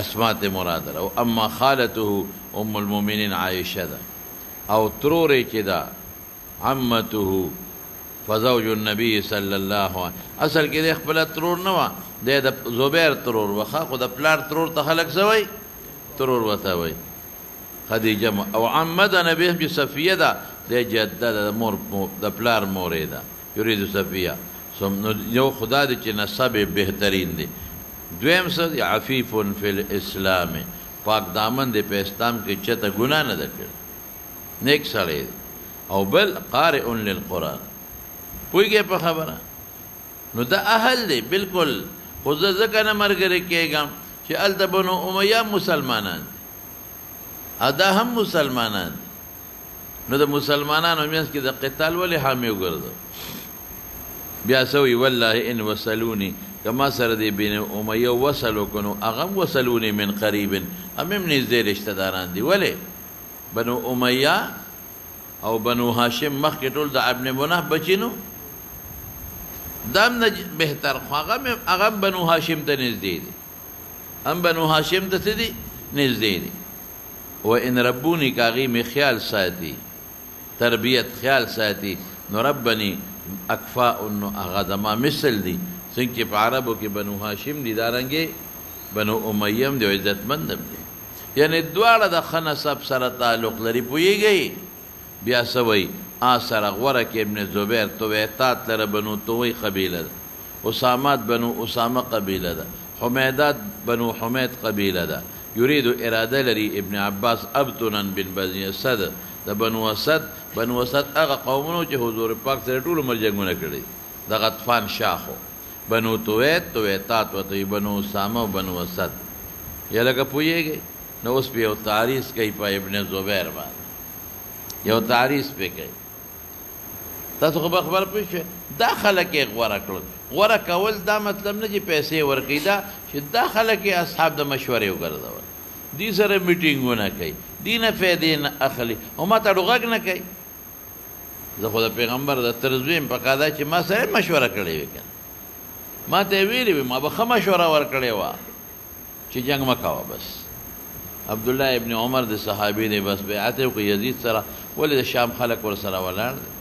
اسما ته مراد او اما خالته ام المؤمنین عائشه ده او ترورې چې ده عمته فزوج النبي صلی الله علیه اصل کې د خپل ترور نه و د زبیر ترور وخا خو د پلار ترور ته خلق سوی ترور وته وی خدیجه او عمد نبی چې صفیه ده د جده د مور د پلار مورې ده یرید صفیه یو خدا دې چې نسب بهترین دی دویم څه عفیف فی الاسلام پاک دامن دې په اسلام کې چته ګناه نه ده کړې نیک سړی او بل قارئ للقرآن پوهیږي په خبره نو دا اهل دی بالکل خو زه ځکه نه ملګری کېږم چې هلته بنو امیه مسلمانان ادا هم مسلمانان نو د مسلمانانو منځ کې د قتال ولې حامي وګرځو بیا سوی والله ان وصلوني کما سره دی بین امیه وصلو کنو اغم وصلوني من قریب امم نږدې رشتہ داران دي ولې بنو امیه او بنو هاشم مخکې ټول د ابن مناف بچینو دام نه بهتر خو هغه بنو هاشم ته نږدې دي هم بنو هاشم ته څه دي نږدې دي و ان ربونی کاغي می خیال ساتي تربیت خیال ساتي نو ربني اکفاء نو هغه دما مثل دي څنګه چې په عربو کې بنو هاشم دي دارنګې بنو امیه هم دي عزتمند دي یعنی دواړه د خنسب سره تعلق لري پوهیږئ بیا سوی آسر غوره کې ابن زبیر تویتات لره بنو توی قبیله ده اسامات بنو اسامه قبیله ده حمیدات بنو حمید قبیله ده یرید اراده لري ابن عباس ابتنن بن بني اسد د بنو اسد هغه قومونو چې حضور پاک سره ټول عمر جنگونه کړي د غطفان شاخو بنو تویتات وته بنو اسامه او بنو اسد یا لکه پوهیږئ نو اوس په یو تعریض کوي په ابن زبیر باندې یو تعریض پې کوي تاسو خو به خبر پوه شئ دا خلک یې غوره کړل غوره کول دا مطلب نه چې پیسې ورکوي دا چې دا خلک یې اصحاب د مشورې وګرځول دې سره میټینګونه کوي دې نه فایدې نه اخلي او ما ته غږ نه کوي زه خو د پیغمبر د ترزویم په قاعده چې ما سره مشوره کړې وي کنه ما ته ویلي وي ما به ښه مشوره ورکړې وه چې جنګ مه کوه بس عبدالله ابن عمر د صحابي دی بس بیعت یې وکړه یزید سره ولې د شام خلک ورسره ولاړ دي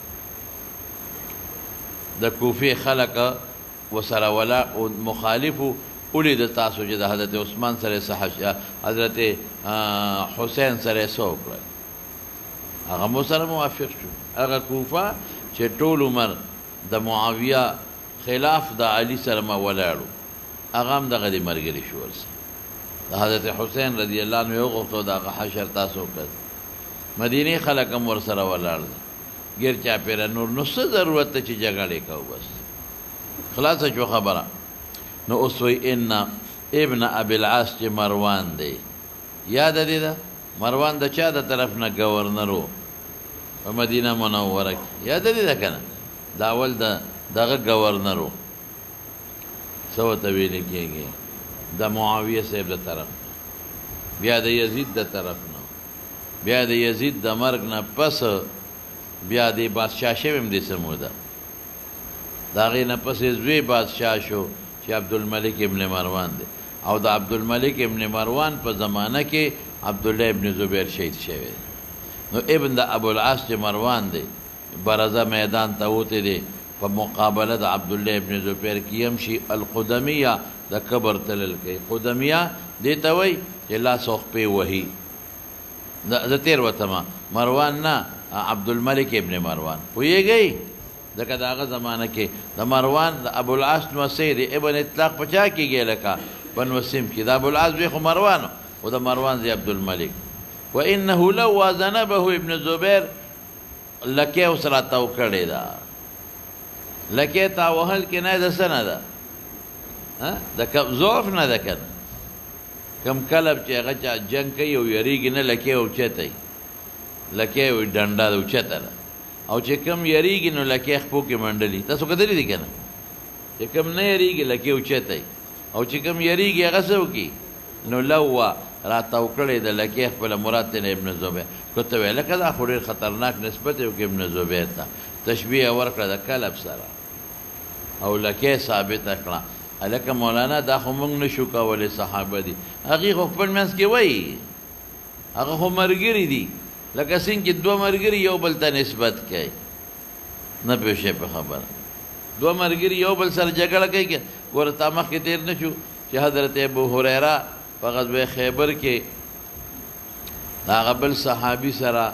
د کوفې خلک ورسره ولاړ او مخالفو ولید تاسو چې د حضرت عثمان سره حضرت حسین سره څه وکړل هغه مو سره موافق شو هغه کوفه چې ټول عمر د معاویه خلاف د علي سره ما ولاړو هغه هم دغه د ملګري شو ورسره د حضرت حسین رضی الله عنه یو غوښتو دغه حشر تاسو وکړ مدینې خلک هم ورسره ولاړ دي ګیر چاپېره نور نو څه ضرورت ته چې جګړې کوو بس خلاصه شو خبره نو اوس وایي ان ابن ابي العاص چې مروان دی یاد دی ده مروان د چا د طرف نه گورنر و په مدینه منوره کې یاد دی ده که نه د اول دغه گورنر و څه ورته ویلې کېږي د معاویه صاحب د طرف نه بیا د یزید د طرف نه بیا د یزید د مرګ نه پس بیا د بادشاه شوی هم دې څه موده د هغې نه پس زوی بادشاه شو چې عبدالملک ابن مروان دی او د عبدالملک ابن مروان په زمانه کې عبدالله ابن زبیر شهید شوی نو ابن د ابوالعاص چې مروان دی برزه میدان ته وتی دی په مقابله د عبدالله ابن زبیر کې هم شي القدمیه د قبر تلل کوي قدمیه دې ته وایي چې لاس او خپې وهي زه تېر وتمه مروان نه عبدالملک ابن مروان پوهېږئ ځکه د هغه زمانه کې د مروان د ابوالعاص نوسی د ابن اطلاق په چا کېږي لکه په نوسیم کې د ابوالعاص وی خو مروان او د مروان زی عبدالملک و انه لو وزنبه ابن زبیر لکې ورسره تاو کړې ده لکې تا وهل کې نه ده څه نه ده د ضعف نه ده که نه کم کلب چې هغه چا جنګ کوي او یریږي نه لکې اوچتی لکې ډنډه ده اوچته ده او چې کم یریږي نو لکې خپو کې منډلي تاسو کتلی دي که نه چې کم نه یریږي لکې اوچتی او چې کم یریږي هغه څه وکړي نو لو راتاو کړی د لکې خپله مراد ته ابن زبیر کته ویل کدا خو ډېر خطرناک نسبت یو کې ابن زبیر ته تشبیه ورکړه د کلب سره او لکه ثابت کړه الکه مولانا دا خو موږ نشو کولای صحابه دي هغه خو خپل منځ کې وایي هغه خو مرګري دي لکه څنګه چې دوه مرګري یو بل ته نسبت کوي نه پېښه په خبره دوه مرګري یو بل سره جګړه کوي ورته مخکې تیر نشو چې حضرت ابو هريره په غزوه خیبر کې هغه بل صحابي سره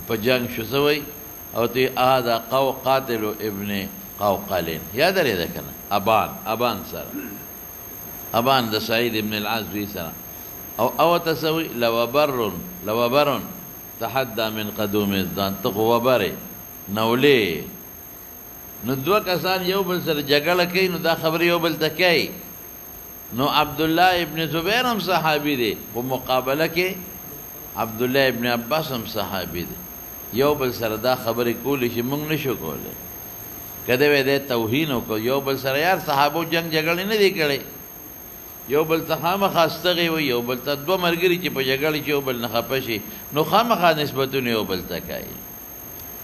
په جنگ شو سوی او تی هذا قاتل ابن قوقلين یاد لري ده کنه ابان سره ابان د سعید ابن العزوي سره او تسوي لو بر تحدى من قدوم الزان تقوى بره نولې نو دوه کسان یو بل سره جګړه کوي نو دا خبر یو بل ته کوي نو عبد الله ابن زبیر هم صحابي دی په مقابله کې عبد الله ابن عباس هم صحابي دی یو بل سره دا خبرې کولې چې موږ نشو کولای کده وې د توهین او یو بل سره یار صحابو جنگ جګړه نه دی کړي یو بل ته خامخا استغي وي یو بل ته دوه مرګري چې په جګړه کې یو بل نه خپه شي نو خامخا نسبتونه یو بل ته کوي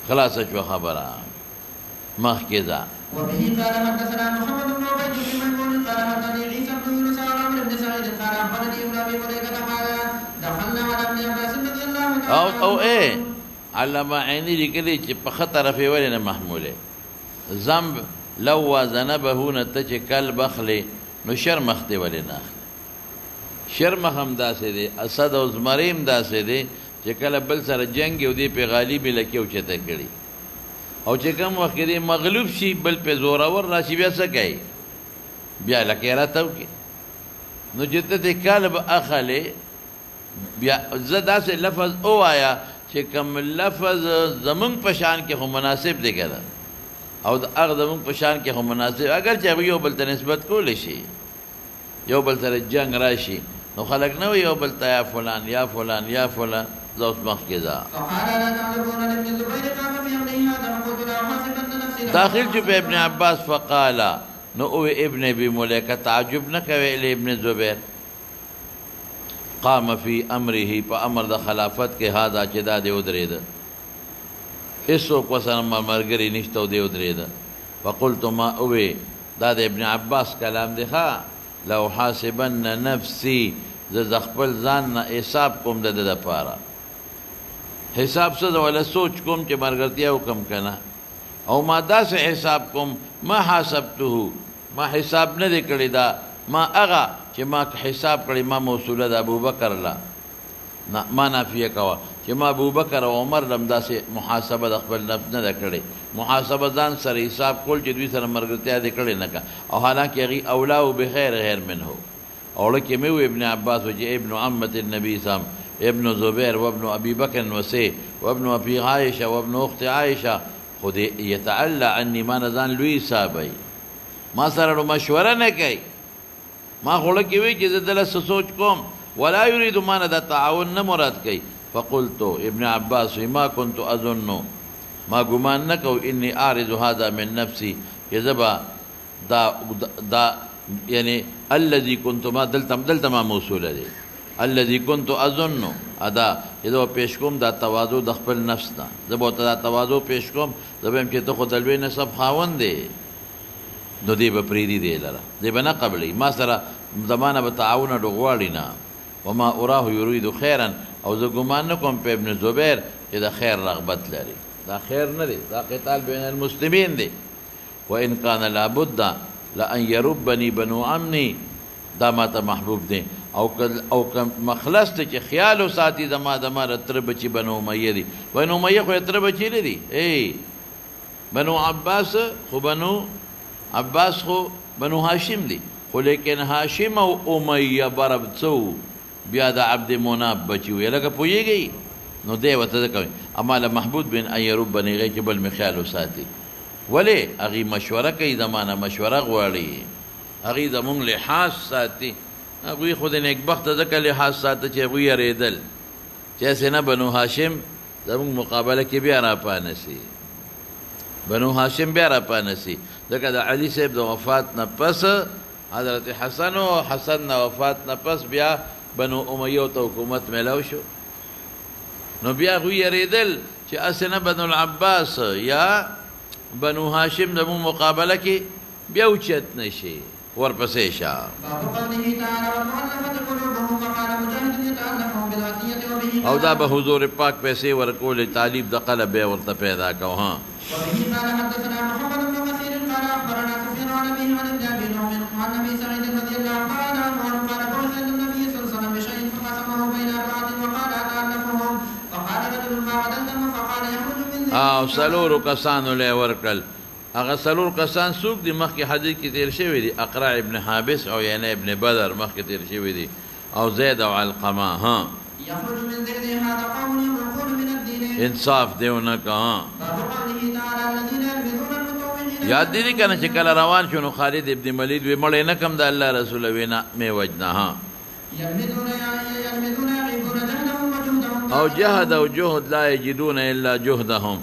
خلاص شو خبره مخکې ده وبه قال حدثنا محمد بن عبيد بن ميمون قال حدثني عيسى بن يونس عن عمرو بن سعيد قال اخبرني ابن ابي مليكه قال دخلنا على ابن عباس رضي الله عنه او ايه علامه عيني لیکلي چې په خطر په ولنه محموله ذنب لو ذنبه نتج کل بخله نو شرمخ دی ولنه شرمخ هم داسې دی اسد او زمریم داسې دی چې کله بل سره جنگ یو دی په غالب لکه او چته کړي او چې کوم وخت کې مغلوب شي بل په زورور راشي بیا څه کوي بیا لکه راته وکي نو چې ته کالب اخله بیا زدا سے لفظ او آیا چې کوم لفظ زمون پشان کې هم مناسب دی کړه او د هغه زمون پشان کې هم مناسب اگر چې یو بل ته نسبت کول شي یو بل سره جنگ راشي نو خلق نو یو بل ته یا فلان یا فلان یا فلان زوس مخ کې ذا داخل جو په ابن عباس فقال نو او ابن ابي مليكه تعجب نه کوي له ابن زبير قام في امره په امر د خلافت کې هاذا چې دا دی ودرید ایسو کو سره مرګري نشته دی ودرید فقلت ما او دا د ابن عباس کلام دی ها لو حاسبن نفسي ز خپل ځان نه حساب کوم د لپاره حساب څه ولا سوچ کوم چې مرګرتیا وکم کنه او ما داسې حساب کوم ما حسبته ما حساب نه دی کړی دا ما هغه چې ما حساب کړی ما موصوله د ابوبکر لا ما نافیه کوا چې ما ابوبکر او عمر لم داسې محاسبه د خپل نفس نه کړی محاسبه ځان سره حساب کول چې دوی سره مرګرتیا دی کړی نه کا او حالانکه هغه اولا او بخیر غیر منه او لکه مې ابن عباس او ابن عمه النبي صام ابن زبير وابن ابي بكر وسي وابن ابي عائشه وابن اخت عائشه خود يتعلى عني ما نزان لوی صاحبای ما سره مشوره نه کوي ما غوړه کې وی چې دل سوچ کوم ولا يريد ما نه تعاون نه مراد کوي فقلت ابن عباس ما كنت اظن ما ګمان نه کو اني اعرض هذا من نفسي يذبا دا يعني الذي كنت ما دلت ما موصوله دي الذي كنت اظن ادا اذا پیش کوم دا تواضع د خپل نفس دا زبو ته دا تواضع پیش کوم زبم چې ته خو دلوي نسب خاوند دی نو دی به پریدي دی لره دی به نه قبلې ما سره زمانه به تعاون ډغواړي نه وما اراه يريد خيرا او زه ګمان نه کوم په ابن زبير چې د خیر رغبت لري دا خیر نه دی دا قتال بین المسلمین دی وان كان لابد لان يربني بنو عمي دا ماته محبوب دی او کم مخلص ته چې خیال او ساتي دما تر بچي بنو امیه دي بنو امیه خو تر بچي نه دي ای بنو عباس خو بنو عباس خو بنو هاشم دي خو لیکن هاشم او امیه برب څو بیا د عبد مناب بچي وی لکه پويږي نو دی وته کوي اما له محبوب بن ايروب بني غي چې بل مخیال او ساتي ولی اغي مشوره کوي زمانه مشوره غواړي اغي زمون لحاظ ساتي هغوی خود نیک بخت ځکه لحاظ ساته چې هغوی یریدل چې سینه بنو هاشم زموږ مقابله کې بیا راپانسي بنو هاشم بیا راپانسي ځکه د علي صاحب د وفات نه پس حضرت حسن او حسن نه وفات نه پس بیا بنو امیه ته حکومت ملاو شو نو بیا خو یریدل چې اسنه بنو العباس یا بنو هاشم د مقابله کې بیا اوچت نشي ورپسې شه. او دا به حضور پاک پیسې ورکول تعلیب د قلب ورته پیدا کو. ها او سلور کسانو له ورکل. هغه سلور کسان څوک دي؟ مخکې حدیث کې تیر شوی دي، اقرع ابن حابس او یعنی ابن بدر مخکې تیر شوی دي، او زید او علقمه. ها انصاف دیونه کا. یاد دي کنه چې کله روان شو نو خالد ابن ولید وی مړ نه کم د الله رسول وینا می وجنا. ها او جهد او جهد لا يجدون الا جهدهم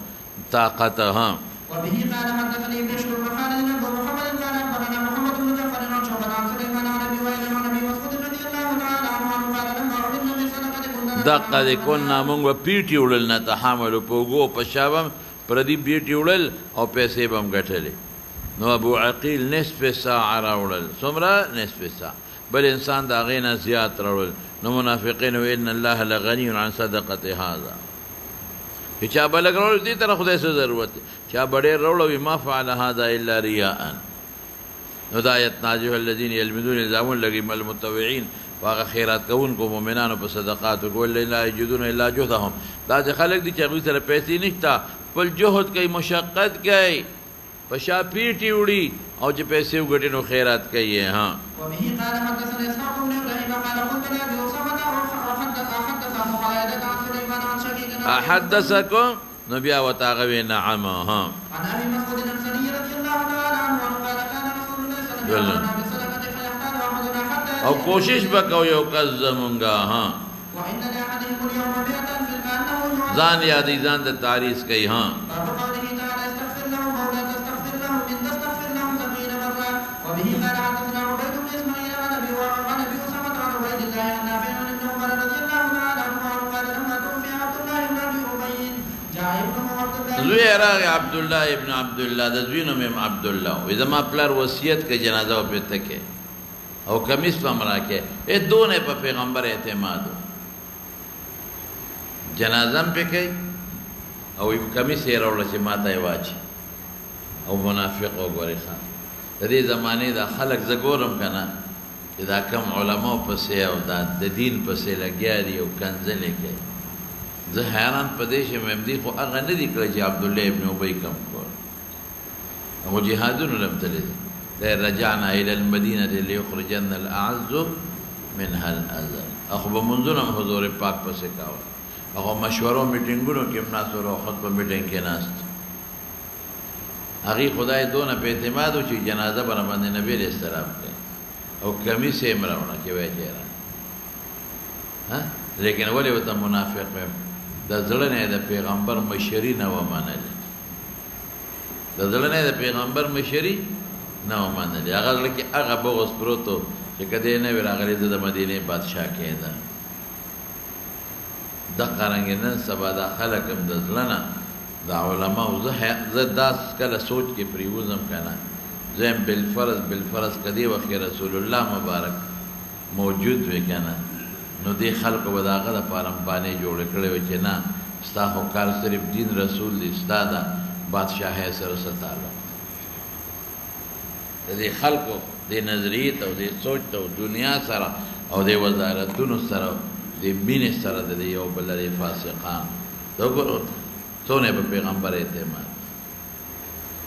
طاقتهم. وبه قال حدثني بشر بن خالد بن محمد قال اخبرنا محمد بن جعفر عن شعبة عن سليمان عن ابي وائل عن ابي مسعود رضي الله تعالى عنه قال لما عرفنا بصدقة كنا موږ پیټي وړل نه تحامل پوغو پشابم پردی پیټي وړل او پیسې بم غټلې. نو ابو عقیل نصف ساعه راوړل. څومره؟ نصف ساعه. بل انسان دا غینه زیات راوړل. نو منافقین وان الله لغنی عن صدقه هذا. چا بلګ راوړل دې تر خدای سره ضرورت، چا بډې راوړل ما فعل هذا الا رياء. هدایت ناجح الذين يلمزون الزامون لګي مل متطوعين واغه خیرات کوونکو مؤمنانو په صدقاتو کول لا یجدون الا جهدهم. دا چې خلک دي چې هغوی سره پیسې نشته، خپل جهد کوي، مشقت کوي، په شا پیټي وړي او چې پیسې وګټي نو خیرات کوي. ها وبه قال حدثنا اسحاق بن ابراهيم قال قلت لابي اسامه حدثنا مخالده عن سليمان عن شقيق احدثكم نبي وتاغوي. نعم. ها عن ابي مسعود الانصاري رضي الله تعالى عنه قال كان رسول الله صلى الله عليه وسلم بصدقه فيختار احدنا حتى او کوشش وکاو یو کزمونگا. ها وان لاحدهم اليوم 100 في انه ځان یادې ځان د تعریض کوي. ها وبه قال حدثنا عبيد بن اسماعيل عن ابي وعن ابي اسامه عن عبيد الله عن نافع عن ابن عمر رضي الله تعالى عنهما قال لما توفي عبد الله بن ابي ابي جاء ابنه عبد الله زوی راغی عبد الله ابن عبد الله د زوی نوم عبد الله. و زما پلار وصیت کې جنازه او پته کې او کمیس په امرا کې اې دونه په پیغمبر اعتماد جنازه په کې او کمیس یې راول چې ماته یې واچ او منافق او ګوري خان د دې زمانه د خلق زګورم کنه چې دا کم علما پسې او د دین پسې لګیا دي او کنځلې کوي. زه حیران پدې چې مې دې خو هغه نه دي کړی چې عبد الله ابن ابي کم کول او جهادونو لم تلې ده رجعنا الى المدينه ليخرجن الاعز منها الاذل. اخو بمنځونم حضور پاک پسې کاوه. هغه مشورو میټینګونو کې مناسورو خطبه میټینګ کې ناست. هغه خدای دونه په اعتماد او چې جنازه باندې نبی علیہ السلام کوي او کمیس یې مرونه کې وایي ها لیکن ولې وته منافق د ځړ نه د پیغمبر مشری نه و منل. د ځړ نه د پیغمبر مشری نه و منل. هغه لکه هغه بغوس پروتو چې کده نه ویراغلی د مدینه بادشاہ کېده. د قرانګ نن سبا د خلکم د ځلنه دا علماء زه داس کله سوچ کې پریوزم کنه زم بالفرض کدی وخت رسول الله مبارک موجود وی کنه نو دی خلکو بداغه د پارم باندې جوړ کړي و چې نه ستا هو کار صرف دین رسول دی ستا دا بادشاہ سره ستاله. دې خلکو د نظریت او د سوچ او دنیا سره او د وزارتونو سره د مینې سره د یو بل لري فاسقان دغه څونه په پیغمبر اعتماد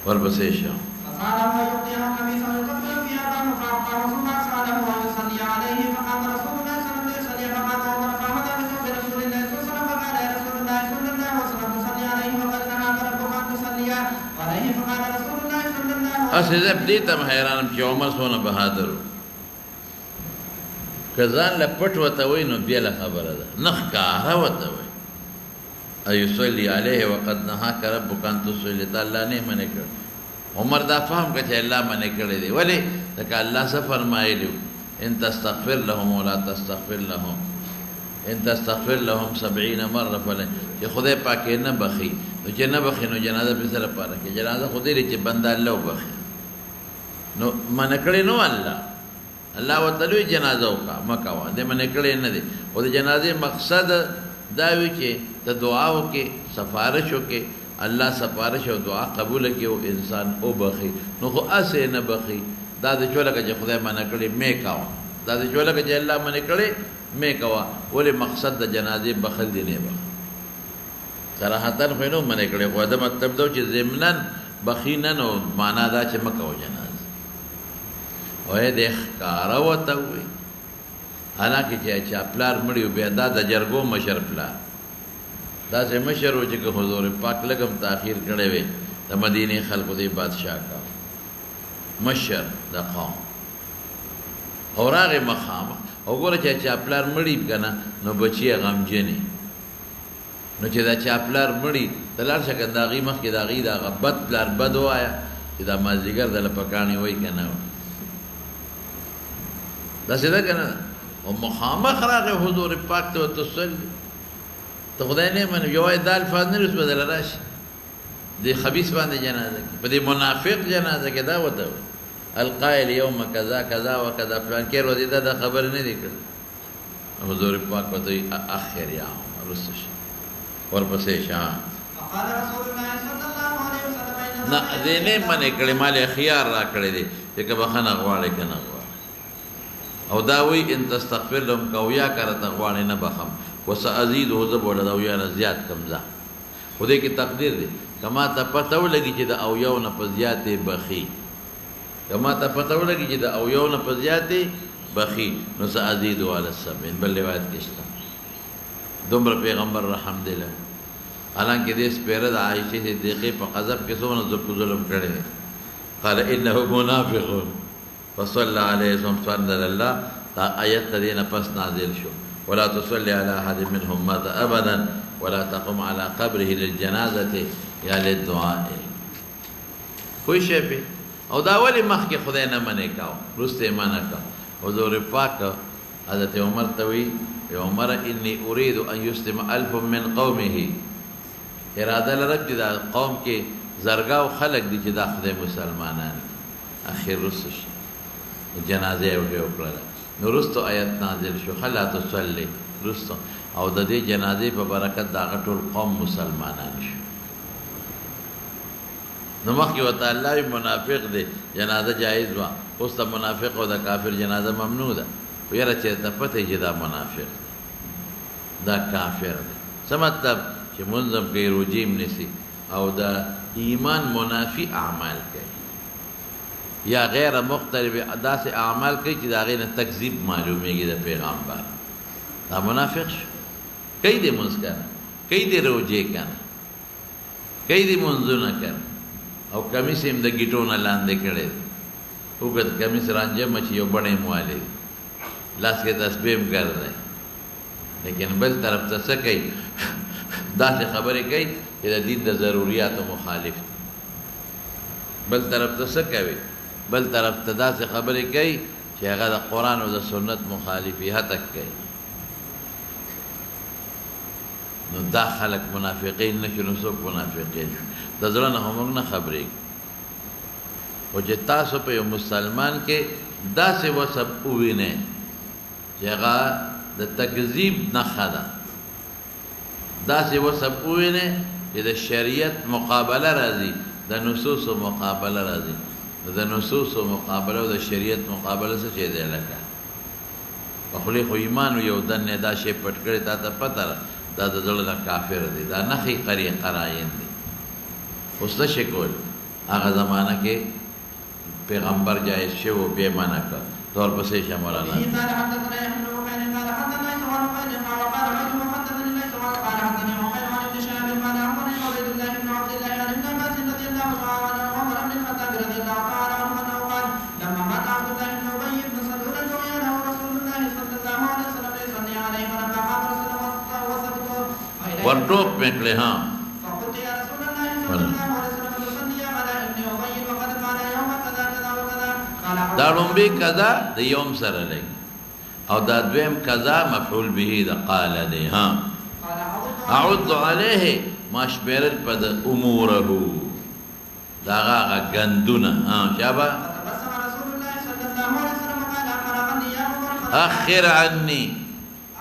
ورپسې شو. فقال ما يقضيها قميصا يكفر فيها قام فأعطاه ثم أسعده ويصلي عليه فقام رسول الله صلى الله عليه وسلم فقام عمر فأخذ بثوب رسول الله صلى الله عليه وسلم فقال يا رسول الله صلى الله عليه وسلم تصلي عليه وقد نهاك ربك أن تصلي عليه فقال رسول الله صلى الله عليه وسلم أسه دې ته حیرانم چې عمر څونه بهادر کزان لپټ وته وای نو بیا له خبره ده نخ کاره وته وای ايصلي عليه وقد نهاك ربك ان تصلي تعالی نه منې کړ. عمر دا فهم کړ چې الله منې کړی دی. ولی ځکه الله څه فرمایلی ان تستغفر لهم ولا تستغفر لهم ان تستغفر لهم 70 مره فلن چې خدای پاک نه بخي نو چې نه بخي نو جنازه په سره پاره کې جنازه خدای لري چې بنده الله وبخي نو من کړي نو الله وتعالى جنازه وکا مکوا دې من کړي نه دي او د جنازه مقصد دا وی چې ته دعا وکې سفارش وکې الله سفارش او دعا قبول کړي او انسان او بخي نو خو اسه نه بخي دا د چولکه چې خدای من کړي مې کاو دا د چولکه چې الله من کړي مې کوا ولې مقصد د جنازه بخل دی نه صراحتن خو نو من کړي خو دا مطلب دا چې ضمنن بخینن او معنا دا چې مکو جنازه وای د ښکارا وته وي حالانکه چې پلار مړیو بیا دا د جرګو مشر پلار دا چې مشر و چې حضور پاک لګم تاخير کړي وي د مدینه خلکو دی بادشاہ کا مشر د قوم اوراغه مخامه وګوره چې پلار مړی کنه نو بچي غمجنې نو چې دا چاپلار مړی تلار شکه داغي مخ کې داغي دا غبط پلار بد وایا چې دا مازیګر د لپکانی وای کنه دا څه کنه او مخامخ راغه حضور پاک ته تصل ته خدای نه من یو دال فاضل رس بدل راشي دي خبيث باندې جنازه په دې منافق جنازه کې دا وته القائل يوم كذا كذا وكذا فلان کې ورو دي دا خبر نه دی کړ حضور پاک پته اخر یا رسش ورپسې شاه قال رسول الله صلى الله عليه وسلم نه دې نه منې کړي مال خيار را کړی دي چې که بخنه غواړي کنه او دا وی ان تستغفر لهم کویا کرته غواړي نه بخم وسازيد هو زبول دا ویا نه زیات کمزه خدای کی تقدیر دی کما ته پته ولګي چې دا او یو نه په زیاتې بخي کما ته پته ولګي چې دا او یو نه په زیاتې بخي نو سازيد على السبعين بل روایت کېشته دومره پیغمبر رحم دله حالانکه دې سپیره د عائشه صدیقه په غضب کې څونه ظلم کړی قال انه منافق فصلى عليه صلى الله آیت دینه پس نازل شو ولا تصلي على احد منهم مات ابدا ولا تقم على قبره للجنازه يا للدعاء کوئی شی په او دا ولی مخ کې خدای نه منې کاو رسته معنا کا حضور پاک حضرت عمر توي يا عمر اني اريد ان يسلم 1000 من قومه اراده لرب دي دا قوم کې زرګاو خلق دي چې دا خدای مسلمانان اخر رسش جنازه وکړه نو رستو آیت نازل شو خلا تصلي رستو او د دې جنازه په برکت دا ټول قوم مسلمانان شو نو مخکې وته الله منافق دي جنازه جایز وا اوس ته منافق او د کافر جنازه ممنوع ده ویره چې ته پته چې دا منافق دا کافر دی څه مطلب چې منظم کې رجیم نسی او دا ایمان منافی اعمال کوي یا غیر مختلف داس اعمال کوي چې دا غیر تکذیب معلومیږي د پیغمبر دا منافق شو کوي دې مسکن کوي دې روجه کنه کوي دې منځونه کنه او کمیس هم د گیټونه لاندې کړي وګت کمیس رانجه مچ یو بڼې مواله لاس کې تسبیح ګرځي لیکن بل طرف ته څه کوي دا خبرې کوي چې د دین د ضرورتو مخالف بل طرف ته څه کوي بل طرف ته دا خبرې کوي چې هغه د قران او د سنت مخالفت کوي نو دا خلک منافقین نشو څوک منافقین د ځړه نه هم نه خبرې او چې تاسو په یو مسلمان کې دا څه وسب وینه چې هغه د تکذیب نه خدا دا څه وسب وینه چې د شریعت مقابله راځي د نصوص مقابله راځي د نصوص مقابله او د شریعت مقابله څه چي دی لکه په خلی خو ایمان یو دنه دا شی پټ کړی تا ته پته دا د ځړه کافر دی دا نه خي قراین دی اوس څه شکول هغه زمانہ کې پیغمبر جایز شو به معنا کړ تور پسې شمولانا ورټوپ میکړه ها دا لومبي کدا د یوم سره لګي او دا دویم کذا مفعول به دا قال دی ها اعد علیه ما شمیرل پا دا اموره دا غاقا گندونا شابا فتبسم رسول الله صلى الله عليه وسلم قال أخرقني يا عمر اخر عني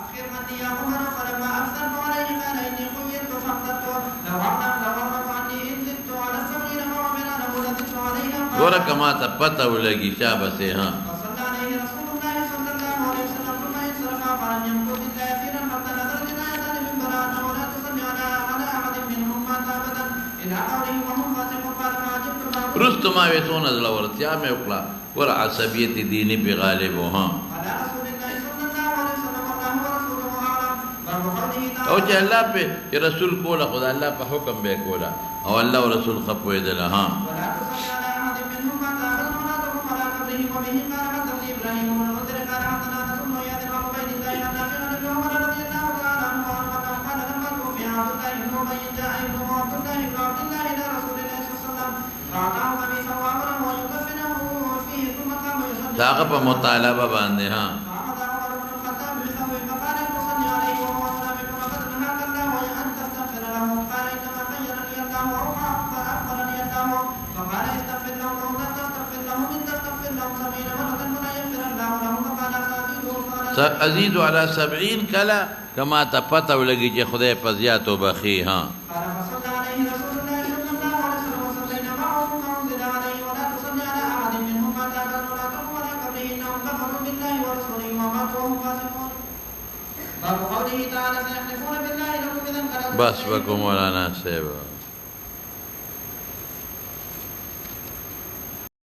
أخرقني يا عمر فلما أبصرت عليه قال إني خيرت فاخترت لو أغلق عني إن زدت على السبعين موعظا لزدت عليها گورا کما تا پتہ لگی شابا سے ہاں فصلى عليه رسول الله صلى الله عليه وسلم ثم انصرف فلم يمكث إلا يسيرا حتى نظر جناية المنبر أنه لا تصلي على أحد منهم مات أبدا إلى قوله وهم فاسقون قال فعجبت بعضهم رستو ما ویسون از لورتیا میں اقلا ور عصبیت دینی پہ غالب ہو ہاں على رسول الله صلى الله عليه وسلم والله ورسوله أعلم باب قوله تعالى او چې الله پہ یہ رسول کولا خدا اللہ پہ حکم بے کولا او اللہ و رسول خپوی دلا ہاں ولا تصلي على أحد منهم مات أبدا ولا تقم على قبره وبه قال حدثني إبراهيم بن المنذر قال حدثنا أنس بن إياد عن عبيد الله عن نافع عن ابن عمر رضي الله تعالى عنه أنه قال لما توفي عبد الله بن أبي جاء ابنه عبد الله بن عبد الله إلى رسول الله صلى الله عليه وسلم فأعطاه قميصا وأمره أن يكفنه فيه ثم قام يصلي داغه په مطالبه باندې ها فأخذ عمر بن الخطاب بثوبه فقال تصلي عليه وهو منافق وقد نهاك الله أن تستغفر له قال إنما خيرني الله فأخبرني الله فقال استغفر له أو لا تستغفر له إن تستغفر له 70 مرة فلا يغفر الله له فقال ازيد على 70 کلا کما ته پته ولګي چې خدای په زیاتو بخي ها قال فصلى عليه رسول الله صلى الله عليه وسلم وصلينا معه فأنزل عليه ولا تصلي على أحد منهم مات أبدا ولا تقم على قبره إنهم كفروا بالله ورسوله وماتوا وهم فاسقون باب قوله تعالى سيحلفون بالله لكم إذا انقلبتم بس بكم مولانا سيبا